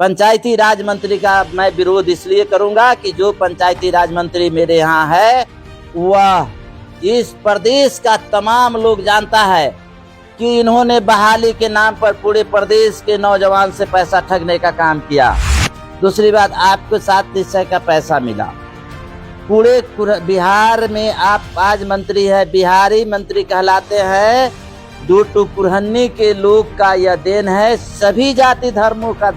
पंचायती राज मंत्री का मैं विरोध इसलिए करूंगा कि जो पंचायती राज मंत्री मेरे यहाँ है वह इस प्रदेश का तमाम लोग जानता है कि इन्होंने बहाली के नाम पर पूरे प्रदेश के नौजवान से पैसा ठगने का काम किया। दूसरी बात, आपको 7 निश्चय का पैसा मिला। पूरे बिहार में आप आज मंत्री है, बिहारी मंत्री कहलाते हैं। डूटू कुरहन्नी के लोग का यह देन है, सभी जाति धर्मों का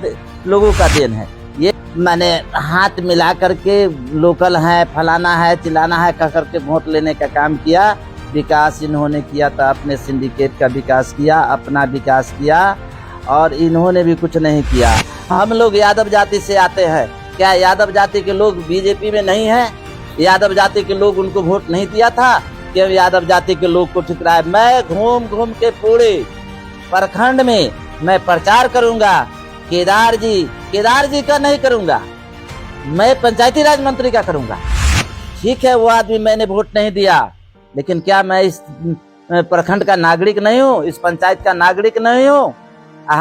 लोगों का देन है। ये मैंने हाथ मिला करके लोकल है, फलाना है, चिलाना है कह करके वोट लेने का काम किया। विकास इन्होंने किया था, अपने सिंडिकेट का विकास किया, अपना विकास किया, और इन्होंने भी कुछ नहीं किया। हम लोग यादव जाति से आते हैं, क्या यादव जाति के लोग बीजेपी में नहीं है? यादव जाति के लोग उनको वोट नहीं दिया था कि यादव जाति के लोग को ठुकराए? मैं घूम घूम के पूरे प्रखंड में मैं प्रचार करूंगा। केदार जी का नहीं करूंगा, मैं पंचायती राज मंत्री का करूंगा। ठीक है, वो आदमी मैंने वोट नहीं दिया, लेकिन क्या मैं इस प्रखंड का नागरिक नहीं हूँ? इस पंचायत का नागरिक नहीं हूँ?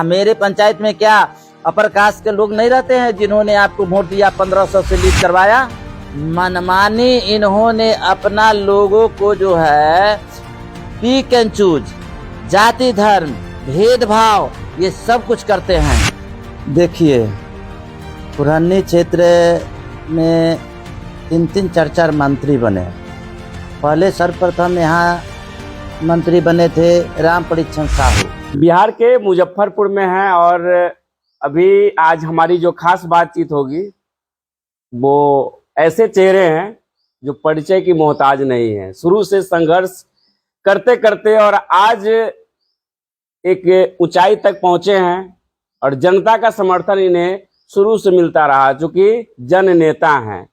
मेरे पंचायत में क्या अपर कास्ट के लोग नहीं रहते हैं जिन्होंने आपको वोट दिया, 1500 से लीड करवाया? मनमानी इन्होंने अपना लोगों को जो है पिक एंड चूज, जाति धर्म भेदभाव ये सब कुछ करते हैं। देखिए, कुरहन्नी क्षेत्र में 3 4 मंत्री बने। पहले सर्वप्रथम यहाँ मंत्री बने थे राम परीक्षण साहू, बिहार के मुजफ्फरपुर में हैं। और अभी आज हमारी जो खास बातचीत होगी वो ऐसे चेहरे हैं जो परिचय की मोहताज नहीं है। शुरू से संघर्ष करते करते और आज एक ऊंचाई तक पहुंचे हैं, और जनता का समर्थन इन्हें शुरू से मिलता रहा, चूंकि जन नेता हैं।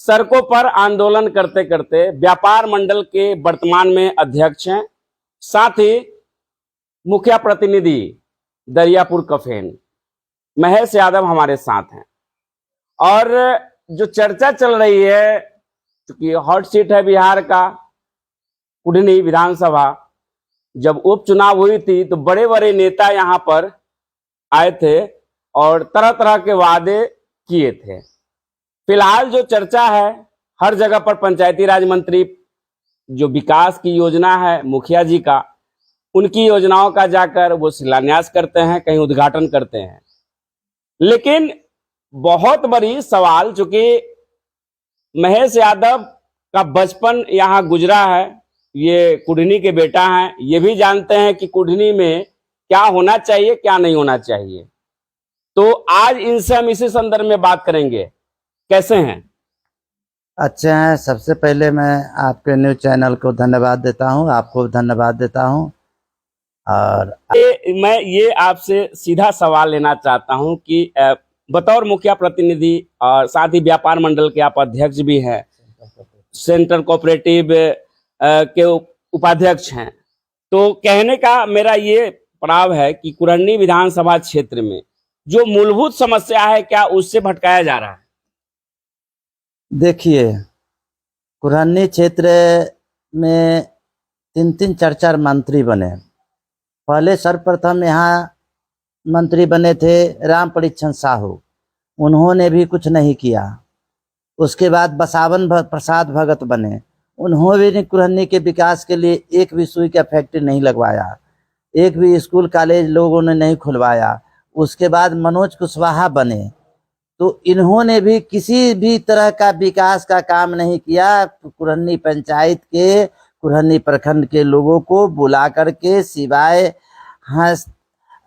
सड़कों पर आंदोलन करते करते व्यापार मंडल के वर्तमान में अध्यक्ष हैं, साथ ही मुखिया प्रतिनिधि दरियापुर कफेन महेश यादव हमारे साथ हैं। और जो चर्चा चल रही है, क्योंकि हॉट सीट है बिहार का कुढ़नी विधानसभा, जब उपचुनाव हुई थी तो बड़े बड़े नेता यहाँ पर आए थे और तरह तरह के वादे किए थे। फिलहाल जो चर्चा है, हर जगह पर पंचायती राज मंत्री जो विकास की योजना है मुखिया जी का, उनकी योजनाओं का जाकर वो शिलान्यास करते हैं, कहीं उद्घाटन करते हैं। लेकिन बहुत बड़ी सवाल, चूंकि महेश यादव का बचपन यहाँ गुजरा है, ये कुढ़नी के बेटा हैं, ये भी जानते हैं कि कुढ़नी में क्या होना चाहिए क्या नहीं होना चाहिए। तो आज इनसे हम इसी संदर्भ में बात करेंगे। कैसे हैं? अच्छे हैं। सबसे पहले मैं आपके न्यूज चैनल को धन्यवाद देता हूं, आपको धन्यवाद देता हूं। और मैं ये आपसे सीधा सवाल लेना चाहता हूं कि बतौर मुखिया प्रतिनिधि और साथ ही व्यापार मंडल के आप अध्यक्ष भी हैं, सेंट्रल कोऑपरेटिव के उपाध्यक्ष हैं, तो कहने का मेरा ये प्राव है कि कुरहन्नी विधानसभा क्षेत्र में जो मूलभूत समस्या है क्या उससे भटकाया जा रहा है? देखिए, कुरहन्नी क्षेत्र में 3 4 मंत्री बने। पहले सर्वप्रथम यहाँ मंत्री बने थे राम परीक्षण साहू, उन्होंने भी कुछ नहीं किया। उसके बाद बसावन प्रसाद भगत बने, उन्होंने भी कुरहन्नी के विकास के लिए एक भी सुई का फैक्ट्री नहीं लगवाया, एक भी स्कूल कॉलेज लोगों ने नहीं खुलवाया। उसके बाद मनोज कुशवाहा बने, तो इन्होंने भी किसी भी तरह का विकास का काम नहीं किया। कुरहन्नी पंचायत के, कुरहन्नी प्रखंड के लोगों को बुला करके सिवाय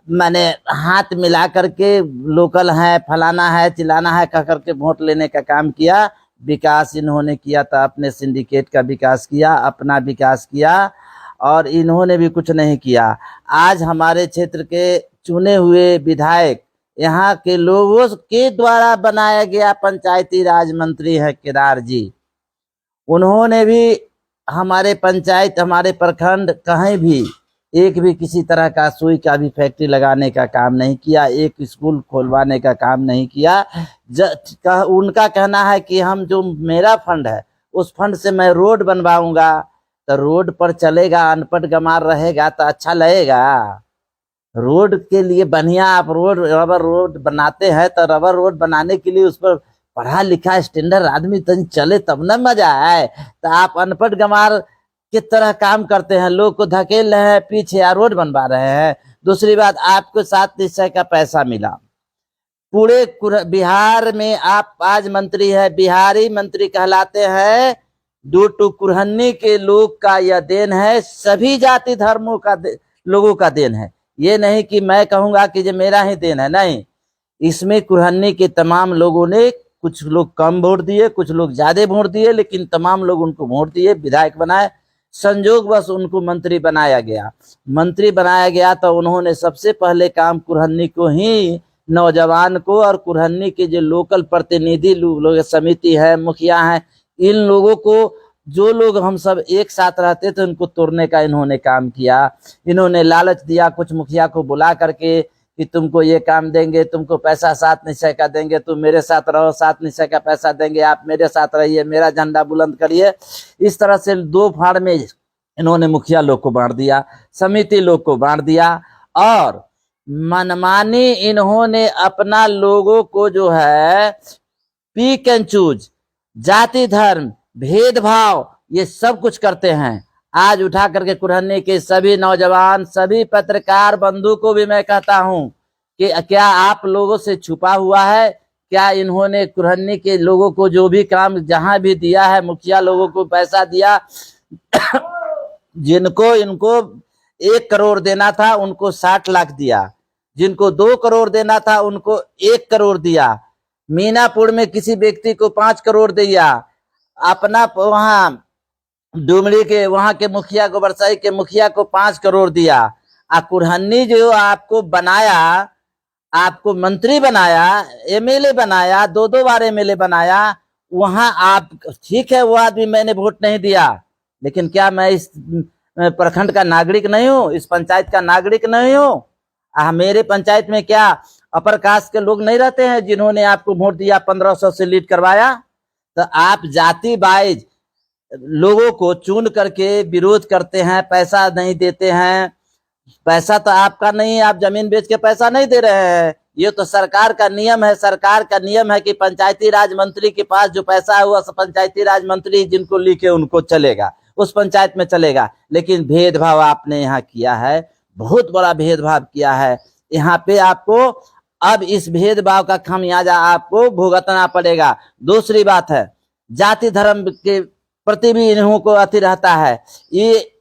मैंने हाथ मिला करके लोकल है, फलाना है, चिलाना है कह करके वोट लेने का काम किया। विकास इन्होंने किया था, अपने सिंडिकेट का विकास किया, अपना विकास किया, और इन्होंने भी कुछ नहीं किया। आज हमारे क्षेत्र के चुने हुए विधायक, यहाँ के लोगों के द्वारा बनाया गया पंचायती राज मंत्री है केदार जी, उन्होंने भी हमारे पंचायत, हमारे प्रखंड कहीं भी एक भी किसी तरह का सुई का भी फैक्ट्री लगाने का काम नहीं किया, एक स्कूल खोलवाने का काम नहीं किया। उनका कहना है कि हम जो मेरा फंड है उस फंड से मैं रोड बनवाऊंगा, तो रोड पर चलेगा, अनपढ़ गंवार रहेगा तो अच्छा लगेगा? रोड के लिए बढ़िया आप रबर रोड बनाते हैं तो रबर रोड बनाने के लिए उस पर पढ़ा लिखा स्टैंडर्ड आदमी तन चले तब न मजा आए। तो आप अनपढ़ गंवार की तरह काम करते हैं, लोग को धकेल रहे हैं पीछे या रोड बनवा रहे हैं। दूसरी बात, आपको 7 निश्चय का पैसा मिला, पूरे बिहार में आप आज मंत्री है, बिहारी मंत्री कहलाते हैं। ड्यू टू कुरहन्नी के लोग का यह देन है, सभी जाति धर्मों का लोगों का देन है। ये नहीं कि मैं कहूंगा कि ये मेरा ही देन है, नहीं, इसमें कुरहन्नी के तमाम लोगों ने, कुछ लोग कम वोट दिए, कुछ लोग ज्यादा वोट दिए, लेकिन तमाम लोग उनको वोट दिए, विधायक बनाए। संजोग बस उनको मंत्री बनाया गया। मंत्री बनाया गया तो उन्होंने सबसे पहले काम कुरहन्नी को ही, नौजवान को और कुरहन्नी के जो लोकल प्रतिनिधि लोग समिति है, मुखिया है, इन लोगों को, जो लोग हम सब एक साथ रहते थे, उनको तोड़ने का इन्होंने काम किया। इन्होंने लालच दिया कुछ मुखिया को बुला करके कि तुमको ये काम देंगे, तुमको पैसा 7 निश्चय का देंगे, तुम मेरे साथ रहो, 7 निश्चय का पैसा देंगे, आप मेरे साथ रहिए, मेरा झंडा बुलंद करिए। इस तरह से 2 फाड़ में इन्होंने मुखिया लोग को बांट दिया, समिति लोग को बांट दिया, और मनमानी इन्होंने अपना लोगों को जो है पिक एंड चूज, जाति धर्म भेदभाव ये सब कुछ करते हैं। आज उठा करके कुरहन्नी के सभी नौजवान, सभी पत्रकार बंधु को भी मैं कहता हूं कि क्या आप लोगों से छुपा हुआ है? क्या इन्होंने कुरहन्नी के लोगों को जो भी काम जहां भी दिया है, मुखिया लोगों को पैसा दिया जिनको इनको 1 करोड़ देना था उनको 60 लाख दिया, जिनको 2 करोड़ देना था उनको 1 करोड़ दिया, मीनापुर में किसी व्यक्ति को 5 करोड़ दिया, अपना वहां डुमरी के वहां के मुखिया को, बरसाई के मुखिया को 5 करोड़ दिया। कुरहन्नी जो आपको बनाया, आपको मंत्री बनाया, एमएलए बनाया, 2 बार एमएलए बनाया, वहां आप, ठीक है वो आदमी मैंने वोट नहीं दिया, लेकिन क्या मैं इस प्रखंड का नागरिक नहीं हूँ, इस पंचायत का नागरिक नहीं हूँ? मेरे पंचायत में क्या अपर कास्ट के लोग नहीं रहते हैं जिन्होंने आपको वोट दिया, 1500 से लीड करवाया? तो आप जाति वाइज लोगों को चुन करके विरोध करते हैं, पैसा नहीं देते हैं। पैसा तो आपका नहीं है, आप जमीन बेच के पैसा नहीं दे रहे हैं, ये तो सरकार का नियम है। सरकार का नियम है कि पंचायती राज मंत्री के पास जो पैसा है वह पंचायती राज मंत्री जिनको लिखे उनको चलेगा, उस पंचायत में चलेगा। लेकिन भेदभाव आपने यहाँ किया है, बहुत बड़ा भेदभाव किया है यहाँ पे। आपको अब इस भेदभाव का खामियाजा आपको भुगतना पड़ेगा। दूसरी बात है, जाति धर्म के प्रति भी इन्हों को अति रहता है। ये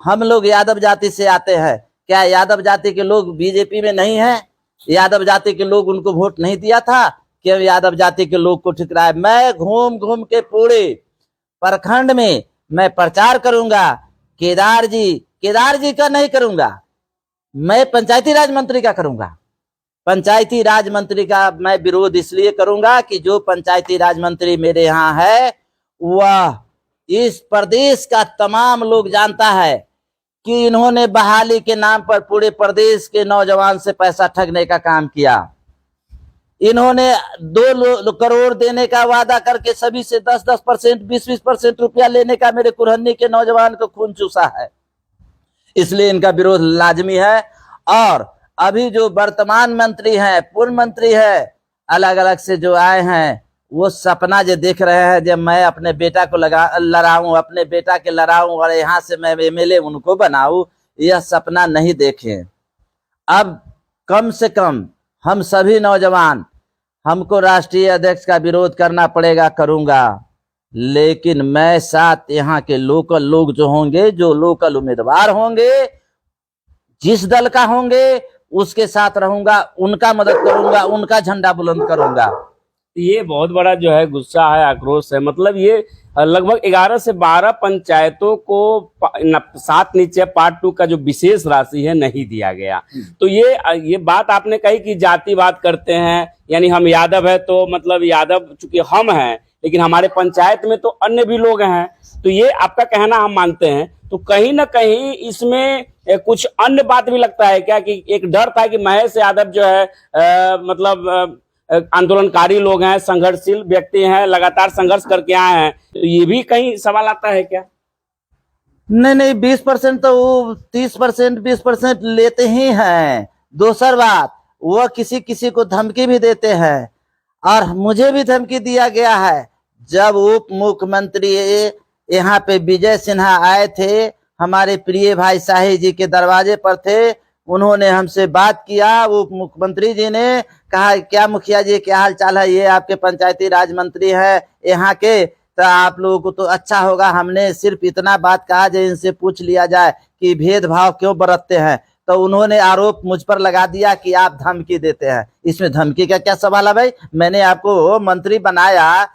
हम लोग यादव जाति से आते हैं, क्या यादव जाति के लोग बीजेपी में नहीं है? यादव जाति के लोग उनको वोट नहीं दिया था? क्यों यादव जाति के लोग को ठुकराए? मैं घूम घूम के पूरे प्रखंड में मैं प्रचार करूंगा। केदार जी का नहीं करूंगा, मैं पंचायती राज मंत्री का करूंगा। पंचायती राज मंत्री का मैं विरोध इसलिए करूंगा कि जो पंचायती राज मंत्री मेरे यहाँ है वह इस प्रदेश का तमाम लोग जानता है कि इन्होंने बहाली के नाम पर पूरे प्रदेश के नौजवान से पैसा ठगने का काम किया। इन्होंने 2 करोड़ देने का वादा करके सभी से 10-10%, 20-20% रुपया लेने का मेरे कुरहन्नी के नौजवान को खून चूसा है। इसलिए इनका विरोध लाजमी है। और अभी जो वर्तमान मंत्री हैं, पूर्व मंत्री है, अलग अलग से जो आए हैं, वो सपना जो देख रहे हैं जब मैं अपने बेटा को लड़ाऊं, अपने बेटा के लड़ाऊं और यहाँ से मैं एमएलए उनको बनाऊं, यह सपना नहीं देखें। अब कम से कम हम सभी नौजवान, हमको राष्ट्रीय अध्यक्ष का विरोध करना पड़ेगा, करूंगा, लेकिन मैं साथ यहाँ के लोकल लोग जो होंगे, जो लोकल उम्मीदवार होंगे, जिस दल का होंगे उसके साथ रहूंगा, उनका मदद करूंगा, उनका झंडा बुलंद करूंगा। ये बहुत बड़ा जो है गुस्सा है, आक्रोश है। मतलब ये लगभग 11 से 12 पंचायतों को 7 निश्चय पार्ट 2 का जो विशेष राशि है नहीं दिया गया। तो ये बात आपने कही कि जातिवाद करते हैं, यानी हम यादव है तो मतलब यादव चूंकि हम हैं, लेकिन हमारे पंचायत में तो अन्य भी लोग हैं, तो ये आपका कहना हम मानते हैं। तो कहीं ना कहीं इसमें कुछ अन्य बात भी लगता है क्या, कि एक डर था कि महेश यादव जो है मतलब आंदोलनकारी लोग हैं, संघर्षशील व्यक्ति हैं, लगातार संघर्ष करके आए हैं, तो ये भी कहीं सवाल आता है क्या? नहीं नहीं, 20% तो वो 30% 20% लेते ही हैं। दूसर बात, वह किसी किसी को धमकी भी देते हैं, और मुझे भी धमकी दिया गया है। जब उप मुख्यमंत्री यहाँ पे विजय सिन्हा आए थे, हमारे प्रिय भाई शाही जी के दरवाजे पर थे, उन्होंने हमसे बात किया। उप मुख्यमंत्री जी ने कहा, क्या मुखिया जी क्या हाल चाल है, ये आपके पंचायती राज मंत्री है यहाँ के, तो आप लोगों को तो अच्छा होगा। हमने सिर्फ इतना बात कहा, जो इनसे पूछ लिया जाए कि भेदभाव क्यों बरतते हैं, तो उन्होंने आरोप मुझ पर लगा दिया कि आप धमकी देते हैं। इसमें धमकी का क्या सवाल है भाई? मैंने आपको मंत्री बनाया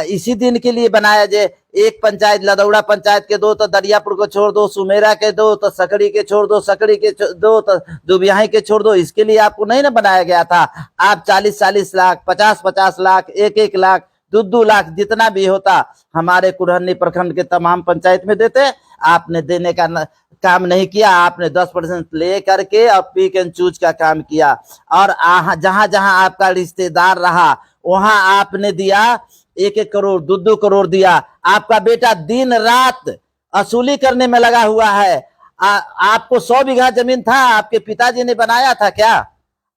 इसी दिन के लिए बनाया, जे एक पंचायत लदौड़ा पंचायत के दो, तो दरियापुर को छोड़ दो, सुमेरा के दो, तो सकड़ी के छोड़ दो, सकड़ी के दो, तो दुबियाही के छोड़ दो। इसके लिए आपको नहीं ना बनाया गया था। आप 40-40 लाख, 50-50 लाख, 1-1 लाख, 2-2 लाख, जितना भी होता हमारे कुरहनी प्रखंड के तमाम पंचायत में देते। आपने देने का काम नहीं किया। आपने 10% ले करके और पिक एंड चूज का काम किया, और जहां जहां आपका रिश्तेदार रहा वहां आपने दिया 1-1 करोड़, 2-2 करोड़ दिया। आपका बेटा दिन रात असूली करने में लगा हुआ है। आपको 100 बीघा जमीन था, आपके पिताजी ने बनाया था क्या?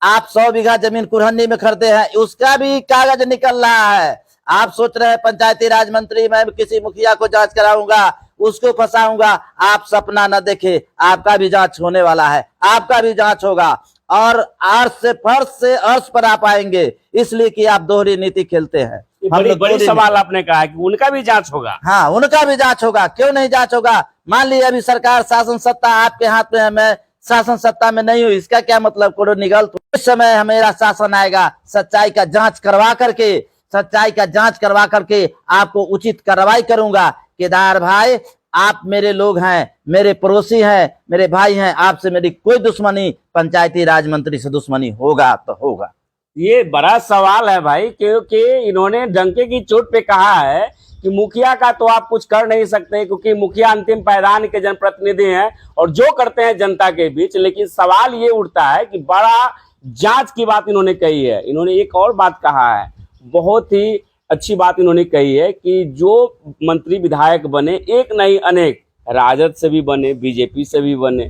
आप 100 बीघा जमीन कुरहनी में खरीदे हैं, उसका भी कागज निकल रहा है। आप सोच रहे हैं पंचायती राज मंत्री, मैं किसी मुखिया को जांच कराऊंगा, उसको फंसाऊंगा। आप सपना न देखे, आपका भी जांच होने वाला है, आपका भी जांच होगा, और अर्श से फर्श से अर्श पर आप आएंगे, इसलिए कि आप दोहरी नीति खेलते हैं। बड़ी सवाल आपने कहा है कि उनका भी जांच होगा। हाँ, उनका भी जांच होगा, क्यों नहीं जांच होगा? मान लीजिए अभी सरकार शासन सत्ता आपके हाथ में है, मैं शासन सत्ता में नहीं हूँ, इसका क्या मतलब? करो निगल, तो उस समय मेरा शासन आएगा, सच्चाई का जांच करवा करके आपको उचित कार्रवाई करूंगा। केदार भाई, आप मेरे लोग हैं, मेरे पड़ोसी हैं, मेरे भाई हैं, आपसे मेरी कोई दुश्मनी, पंचायती राज मंत्री से दुश्मनी होगा तो होगा। ये बड़ा सवाल है भाई, क्योंकि इन्होंने डंके की चोट पे कहा है कि मुखिया का तो आप कुछ कर नहीं सकते, क्योंकि मुखिया अंतिम पायदान के जनप्रतिनिधि हैं और जो करते हैं जनता के बीच। लेकिन सवाल ये उठता है कि बड़ा जांच की बात इन्होंने कही है। इन्होंने एक और बात कहा है, बहुत ही अच्छी बात इन्होंने कही है कि जो मंत्री विधायक बने, एक नहीं अनेक, राजद से भी बने, बीजेपी से भी बने,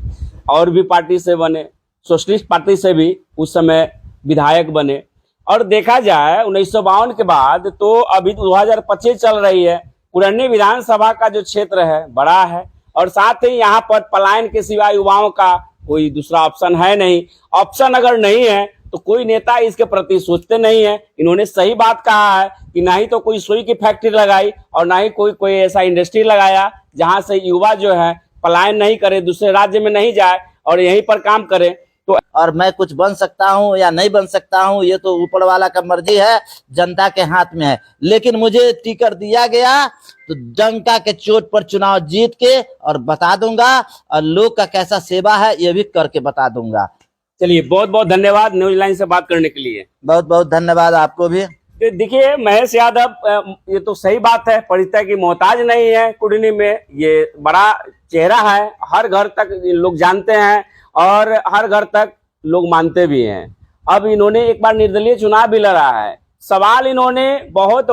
और भी पार्टी से बने, सोशलिस्ट पार्टी से भी उस समय विधायक बने। और देखा जाए 1952 के बाद तो अभी 2025 चल रही है। कुरहनी विधानसभा का जो क्षेत्र है बड़ा है, और साथ ही यहाँ पर पलायन के सिवा युवाओं का कोई दूसरा ऑप्शन है नहीं। ऑप्शन अगर नहीं है तो कोई नेता इसके प्रति सोचते नहीं है। इन्होंने सही बात कहा है कि ना ही तो कोई सुई की फैक्ट्री लगाई और ना ही कोई ऐसा इंडस्ट्री लगाया जहां से युवा जो है पलायन नहीं करे, दूसरे राज्य में नहीं जाए और यहीं पर काम करे। तो और मैं कुछ बन सकता हूं या नहीं बन सकता हूं, ये तो ऊपर वाला का मर्जी है, जनता के हाथ में है। लेकिन मुझे टिकट दिया गया तो डंका के चोट पर चुनाव जीत के और बता दूंगा, और लोग का कैसा सेवा है ये भी करके बता दूंगा। चलिए, बहुत बहुत धन्यवाद न्यूज लाइन से बात करने के लिए। बहुत बहुत धन्यवाद आपको भी। देखिए महेश यादव, ये तो सही बात है, परिचय की मोहताज नहीं है कुढ़नी में। ये बड़ा चेहरा है, हर घर तक लोग जानते हैं और हर घर तक लोग मानते भी हैं। अब इन्होंने एक बार निर्दलीय चुनाव भी लड़ा है। सवाल इन्होंने बहुत